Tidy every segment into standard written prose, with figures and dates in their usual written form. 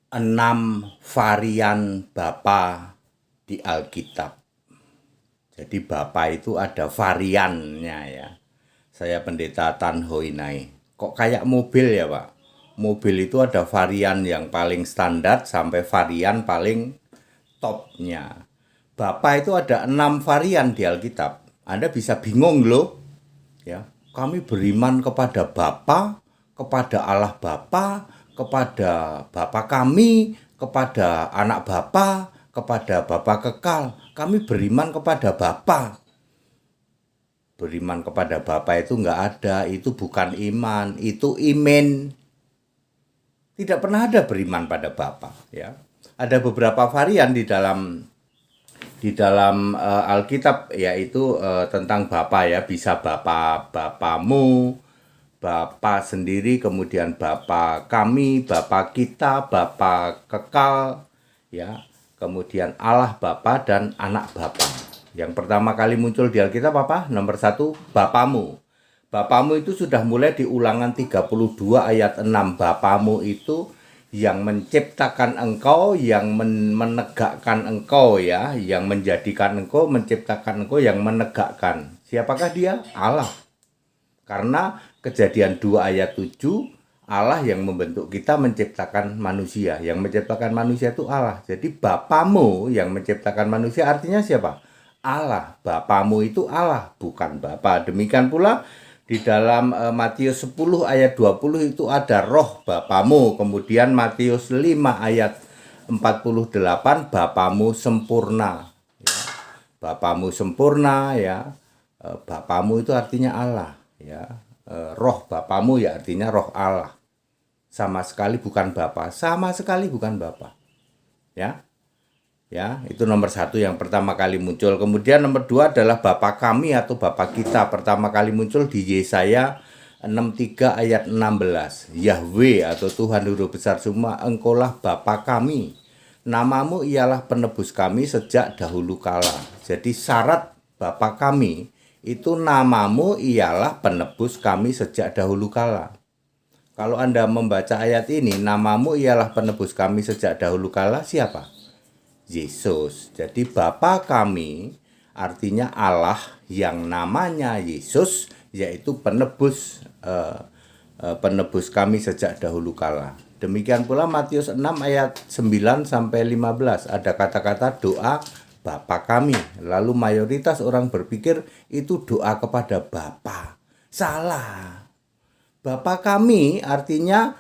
6 varian Bapa di Alkitab. Jadi Bapa itu ada variannya ya. Saya Pendeta Tan Hoinai. Kok kayak mobil ya Pak? Mobil itu ada varian yang paling standar sampai varian paling topnya. Bapa itu ada 6 varian di Alkitab. Anda bisa bingung loh. Ya, kami beriman kepada Bapa, kepada Allah Bapa, kepada Bapa kami, kepada anak Bapa, kepada Bapa kekal. Kami beriman kepada Bapa. Beriman kepada Bapa itu enggak ada, itu bukan iman, itu imen. Tidak pernah ada beriman pada Bapa, ya. Ada beberapa varian di dalam Alkitab, yaitu tentang Bapa ya, bisa Bapamu, Bapa sendiri, kemudian Bapa kami, Bapa kita, Bapa kekal, ya, kemudian Allah Bapa dan anak Bapa. Yang pertama kali muncul di Alkitab apa? Nomor 1, Bapamu. Bapamu itu sudah mulai di Ulangan 32 ayat 6. Bapamu itu yang menciptakan engkau, yang menegakkan engkau ya, yang menjadikan engkau, menciptakan engkau, yang menegakkan. Siapakah dia? Allah. Karena Kejadian 2 ayat 7, Allah yang membentuk kita menciptakan manusia. Yang menciptakan manusia itu Allah. Jadi Bapamu yang menciptakan manusia artinya siapa? Allah. Bapamu itu Allah, bukan Bapa. Demikian pula di dalam Matius 10 ayat 20 itu ada roh Bapamu. Kemudian Matius 5 ayat 48, Bapamu sempurna. Ya. Bapamu sempurna ya. Bapamu itu artinya Allah ya. Roh Bapamu ya artinya roh Allah. Sama sekali bukan Bapa, sama sekali bukan Bapa. Ya. Ya, itu nomor 1 yang pertama kali muncul. Kemudian nomor 2 adalah Bapa kami atau Bapa kita. Pertama kali muncul di Yesaya 63 ayat 16. Yahweh atau Tuhan huruf besar semua, engkaulah Bapa kami. Namamu ialah penebus kami sejak dahulu kala. Jadi syarat Bapa kami itu namamu ialah penebus kami sejak dahulu kala. Kalau Anda membaca ayat ini, namamu ialah penebus kami sejak dahulu kala, siapa? Yesus. Jadi Bapa kami artinya Allah yang namanya Yesus, yaitu penebus penebus kami sejak dahulu kala. Demikian pula Matius 6 ayat 9 sampai 15 ada kata-kata doa Bapa kami. Lalu mayoritas orang berpikir itu doa kepada Bapa. Salah. Bapa kami artinya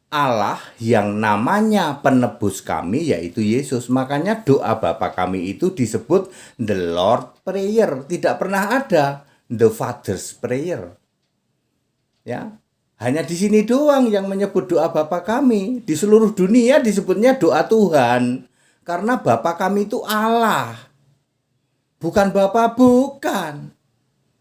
Allah yang namanya penebus kami yaitu Yesus. Makanya doa Bapa kami itu disebut the Lord Prayer. Tidak pernah ada the Father's Prayer. Ya, hanya di sini doang yang menyebut doa Bapa kami. Di seluruh dunia disebutnya doa Tuhan. Karena Bapa kami itu Allah. Bukan Bapa, bukan.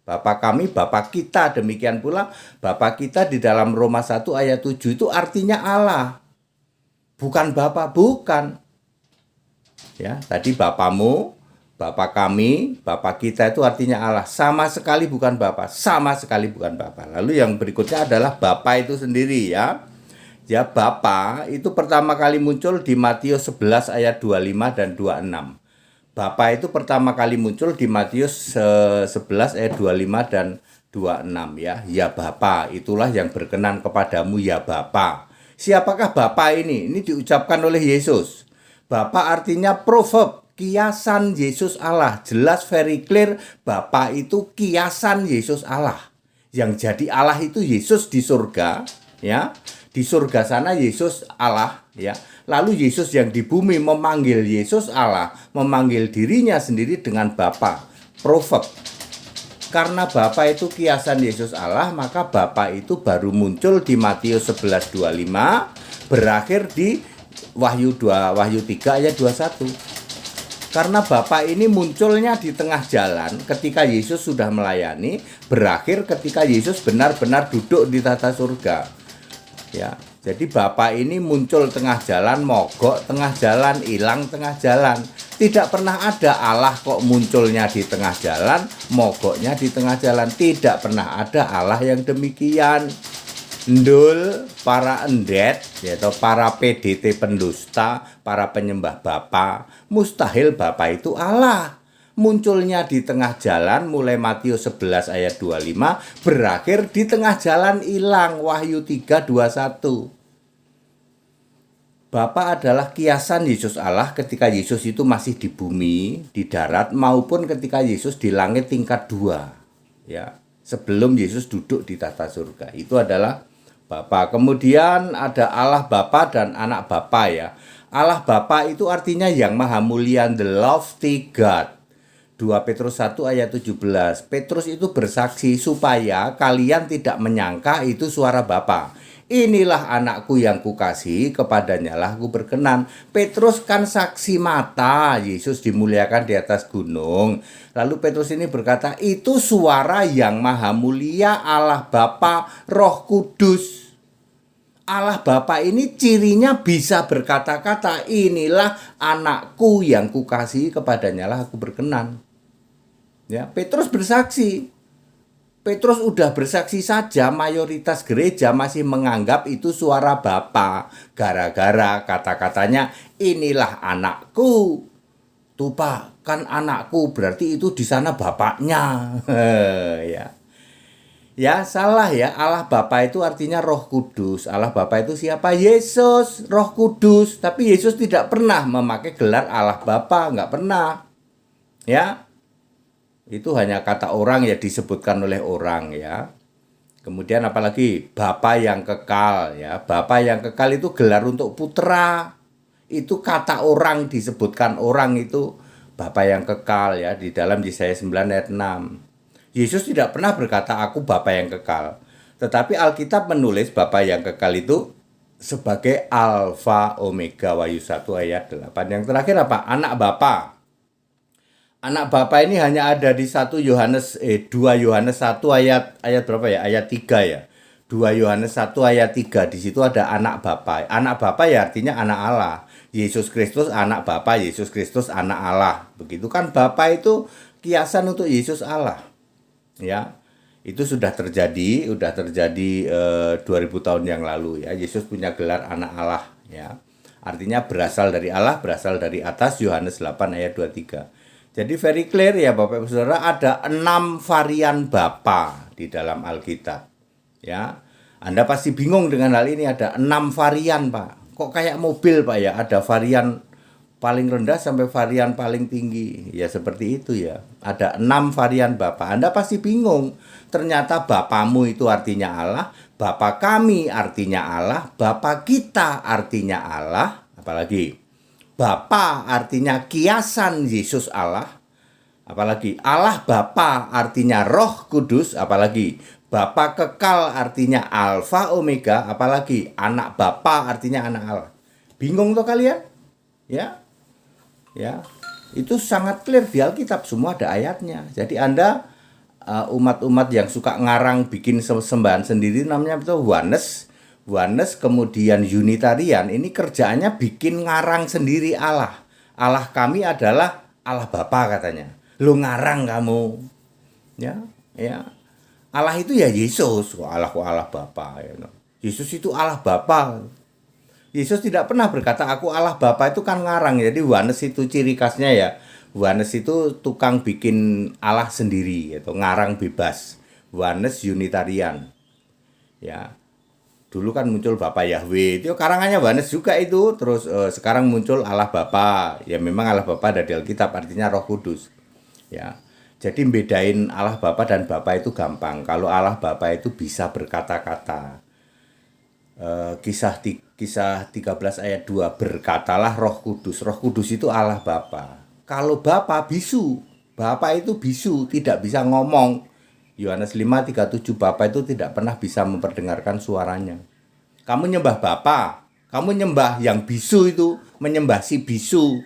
Bapa kami, Bapa kita. Demikian pula Bapa kita di dalam Roma 1 ayat 7 itu artinya Allah. Bukan Bapa, bukan. Ya, tadi Bapamu, Bapa kami, Bapa kita itu artinya Allah. Sama sekali bukan Bapa, sama sekali bukan Bapa. Lalu yang berikutnya adalah Bapa itu sendiri ya. Ya, Bapa itu pertama kali muncul di Matius 11 ayat 25 dan 26. Bapa itu pertama kali muncul di Matius 11 ayat 25 dan 26 ya. Ya Bapa, itulah yang berkenan kepadamu ya Bapa. Siapakah Bapa ini? Ini diucapkan oleh Yesus. Bapa artinya proverb, kiasan Yesus Allah. Jelas very clear, Bapa itu kiasan Yesus Allah. Yang jadi Allah itu Yesus di surga, ya. Di surga sana Yesus Allah, ya. Lalu Yesus yang di bumi memanggil Yesus Allah, memanggil dirinya sendiri dengan Bapa. Proverb. Karena Bapa itu kiasan Yesus Allah, maka Bapa itu baru muncul di Matius 11:25, berakhir di Wahyu 3 ayat 21. Karena Bapa ini munculnya di tengah jalan ketika Yesus sudah melayani, berakhir ketika Yesus benar-benar duduk di tata surga. Ya. Jadi Bapa ini muncul tengah jalan, mogok tengah jalan, hilang tengah jalan. Tidak pernah ada Allah kok munculnya di tengah jalan, mogoknya di tengah jalan. Tidak pernah ada Allah yang demikian. Ndul para endet, yaitu para PDT pendusta, para penyembah Bapa, mustahil Bapa itu Allah. Munculnya di tengah jalan mulai Matius 11 ayat 25, berakhir di tengah jalan hilang, Wahyu 3:21. Bapa adalah kiasan Yesus Allah ketika Yesus itu masih di bumi, di darat, maupun ketika Yesus di langit tingkat 2. Ya, sebelum Yesus duduk di tahta surga. Itu adalah Bapa. Kemudian ada Allah Bapa dan anak Bapa ya. Allah Bapa itu artinya yang maha mulia, the lofty God. 2 Petrus 1 ayat 17. Petrus itu bersaksi supaya kalian tidak menyangka itu suara Bapa. Inilah anakku yang kukasihi, kepadanya lah aku berkenan. Petrus kan saksi mata Yesus dimuliakan di atas gunung. Lalu Petrus ini berkata, itu suara yang maha mulia, Allah Bapa, Roh Kudus. Allah Bapa ini cirinya bisa berkata-kata, inilah anakku yang kukasihi, kepadanya lah aku berkenan. Ya, Petrus bersaksi. Petrus udah bersaksi saja, mayoritas gereja masih menganggap itu suara Bapa. Gara-gara kata-katanya, inilah anakku. Tuh Pak, kan anakku, berarti itu di sana bapaknya. Ya. Ya salah ya, Allah Bapa itu artinya Roh Kudus. Allah Bapa itu siapa? Yesus, Roh Kudus. Tapi Yesus tidak pernah memakai gelar Allah Bapa, nggak pernah. Ya, itu hanya kata orang ya, disebutkan oleh orang ya. Kemudian apalagi Bapa yang kekal ya. Bapa yang kekal itu gelar untuk putra. Itu kata orang, disebutkan orang itu Bapa yang kekal ya, di dalam Yesaya 9 ayat 6. Yesus tidak pernah berkata aku Bapa yang kekal. Tetapi Alkitab menulis Bapa yang kekal itu sebagai Alfa Omega, Wahyu 1 ayat 8. Yang terakhir apa? Anak Bapa. Anak Bapa ini hanya ada di 2 Yohanes 1 ayat berapa ya? Ayat 3 ya. 2 Yohanes 1 ayat 3. Di situ ada anak Bapa. Anak Bapa ya artinya anak Allah. Yesus Kristus anak Bapa, Yesus Kristus anak Allah. Begitu kan, Bapa itu kiasan untuk Yesus Allah. Ya. Itu sudah terjadi 2000 tahun yang lalu ya. Yesus punya gelar anak Allah ya. Artinya berasal dari Allah, berasal dari atas, Yohanes 8 ayat 23. Jadi very clear ya Bapak Ibu Saudara, ada 6 varian Bapa di dalam Alkitab. Ya. Anda pasti bingung dengan hal ini, ada 6 varian Pak. Kok kayak mobil Pak ya, ada varian paling rendah sampai varian paling tinggi. Ya seperti itu ya. Ada 6 varian Bapa. Anda pasti bingung. Ternyata Bapamu itu artinya Allah, Bapa kami artinya Allah, Bapa kita artinya Allah, apalagi Bapa artinya kiasan Yesus Allah, apalagi Allah Bapa artinya Roh Kudus, apalagi Bapa kekal artinya Alfa Omega, apalagi anak Bapa artinya anak Allah. Bingung tuh kalian? Ya. Ya. Itu sangat clear di Alkitab, semua ada ayatnya. Jadi Anda umat-umat yang suka ngarang bikin sembahan sendiri, namanya itu Oneness, kemudian Unitarian, ini kerjaannya bikin ngarang sendiri Allah. Allah kami adalah Allah Bapa katanya. Lu ngarang kamu. Ya. Allah itu ya Yesus, kok Allah Bapa ya. Yesus itu Allah Bapa. Yesus tidak pernah berkata aku Allah Bapa, itu kan ngarang. Jadi Oneness itu ciri khasnya ya. Oneness itu tukang bikin Allah sendiri, yaitu ngarang bebas. Oneness Unitarian. Ya. Dulu kan muncul Bapa Yahweh, itu karangannya Oneness juga itu. Terus sekarang muncul Allah Bapa. Ya memang Allah Bapa ada di Alkitab, artinya Roh Kudus. Ya. Jadi bedain Allah Bapa dan Bapa itu gampang. Kalau Allah Bapa itu bisa berkata-kata. Kisah 13 ayat 2, berkatalah Roh Kudus. Roh Kudus itu Allah Bapa. Kalau Bapa bisu, Bapa itu bisu, tidak bisa ngomong. Yohanes 5:37, Bapa itu tidak pernah bisa memperdengarkan suaranya. Kamu nyembah Bapa, kamu nyembah yang bisu itu, menyembah si bisu.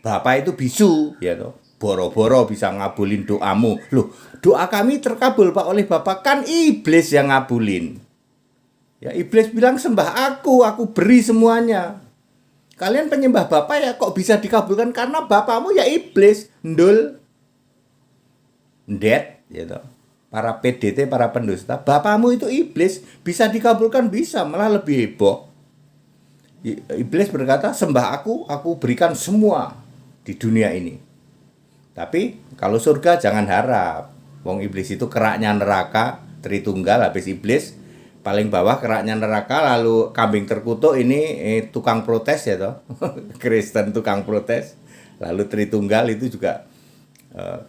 Bapa itu bisu, ya toh. Boro-boro bisa ngabulin doamu. Loh, doa kami terkabul Pak oleh Bapa, kan iblis yang ngabulin. Ya, iblis bilang sembah aku beri semuanya. Kalian penyembah Bapa ya kok bisa dikabulkan, karena bapamu ya iblis, ndul, ndet, gitu. para PDT, para pendusta, bapamu itu iblis. Bisa dikabulkan, bisa, malah lebih heboh. Iblis berkata, sembah aku berikan semua di dunia ini. Tapi kalau surga jangan harap. Wong iblis itu keraknya neraka, Tritunggal, habis iblis paling bawah keraknya neraka, lalu kambing terkutuk ini tukang protes ya toh. Kristen tukang protes. Lalu Tritunggal itu juga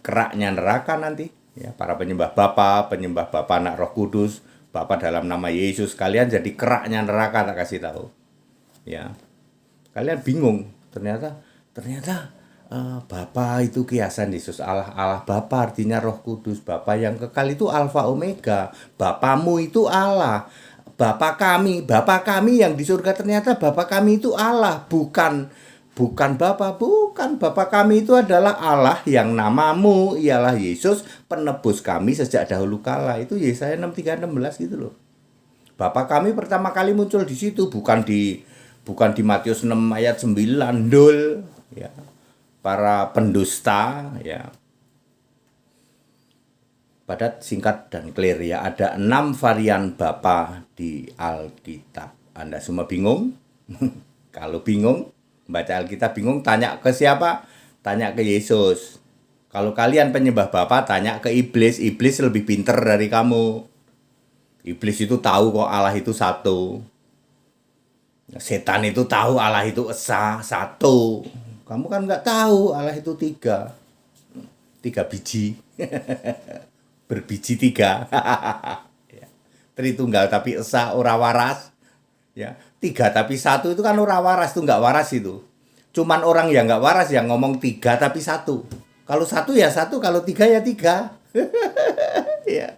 keraknya neraka nanti. Ya, para penyembah Bapa, Anak, Roh Kudus, Bapa dalam nama Yesus, kalian jadi keraknya neraka, tak kasih tahu. Ya. Kalian bingung, ternyata Bapa itu kiasan Yesus, Allah Bapa artinya Roh Kudus, Bapa yang kekal itu Alfa Omega, Bapamu itu Allah, Bapa kami yang di surga, ternyata Bapa kami itu Allah, bukan Bapa, bukan. Bapa kami itu adalah Allah yang namamu ialah Yesus, penebus kami sejak dahulu kala. Itu Yesaya 63:16 gitu loh. Bapa kami pertama kali muncul di situ, bukan di Matius 6 ayat 9 dul ya. Para pendusta ya. Padat, singkat dan clear ya. Ada 6 varian Bapa di Alkitab. Anda semua bingung? Kalau bingung, baca Alkitab bingung, tanya ke siapa? Tanya ke Yesus. Kalau kalian penyembah Bapa, tanya ke iblis. Iblis lebih pinter dari kamu. Iblis itu tahu kok Allah itu satu. Setan itu tahu Allah itu esa, satu. Kamu kan nggak tahu Allah itu 3 biji. Berbiji 3. Tritunggal tapi esa, ora waras. Ya, 3 tapi 1 itu kan ora waras, itu nggak waras itu. Cuman orang yang nggak waras yang ngomong 3 tapi 1. Kalau 1 ya 1, kalau 3 ya 3. Ya.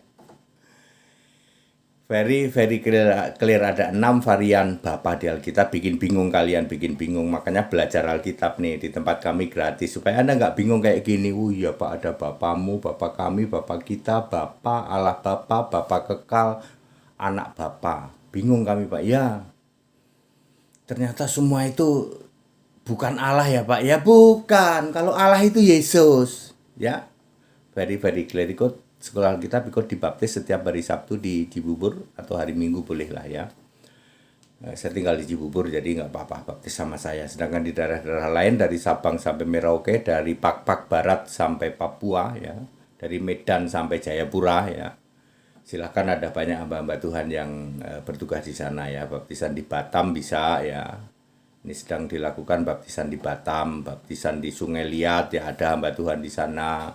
Very clear ada 6 varian Bapa di Alkitab. Bikin bingung kalian, makanya belajar Alkitab nih di tempat kami gratis supaya Anda nggak bingung kayak gini. Ya Pak, ada Bapamu, Bapa kami, Bapa kita, Bapa, Allah Bapa, Bapa kekal, Anak Bapa. Bingung kami Pak. Ya, ternyata semua itu bukan Allah ya Pak. Ya bukan. Kalau Allah itu Yesus. Ya, very clear. Ikut sekolah Alkitab, ikut dibaptis setiap hari Sabtu di Cibubur atau hari Minggu boleh lah ya. Saya tinggal di Cibubur jadi nggak apa-apa baptis sama saya. Sedangkan di daerah-daerah lain dari Sabang sampai Merauke, dari Pak Barat sampai Papua ya, dari Medan sampai Jayapura ya. Silakan, ada banyak hamba-hamba Tuhan yang bertugas di sana ya. Baptisan di Batam bisa ya. Ini sedang dilakukan baptisan di Batam, baptisan di Sungai Liat ya, ada hamba Tuhan di sana.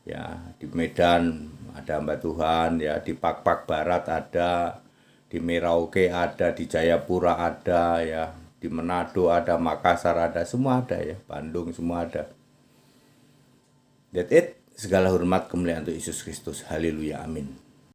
Ya, di Medan ada hamba Tuhan ya, di Pak Barat ada, di Merauke ada, di Jayapura ada ya, di Manado ada, Makassar ada, semua ada ya, Bandung semua ada. That's it. Segala hormat kemuliaan untuk Yesus Kristus. Haleluya, amin.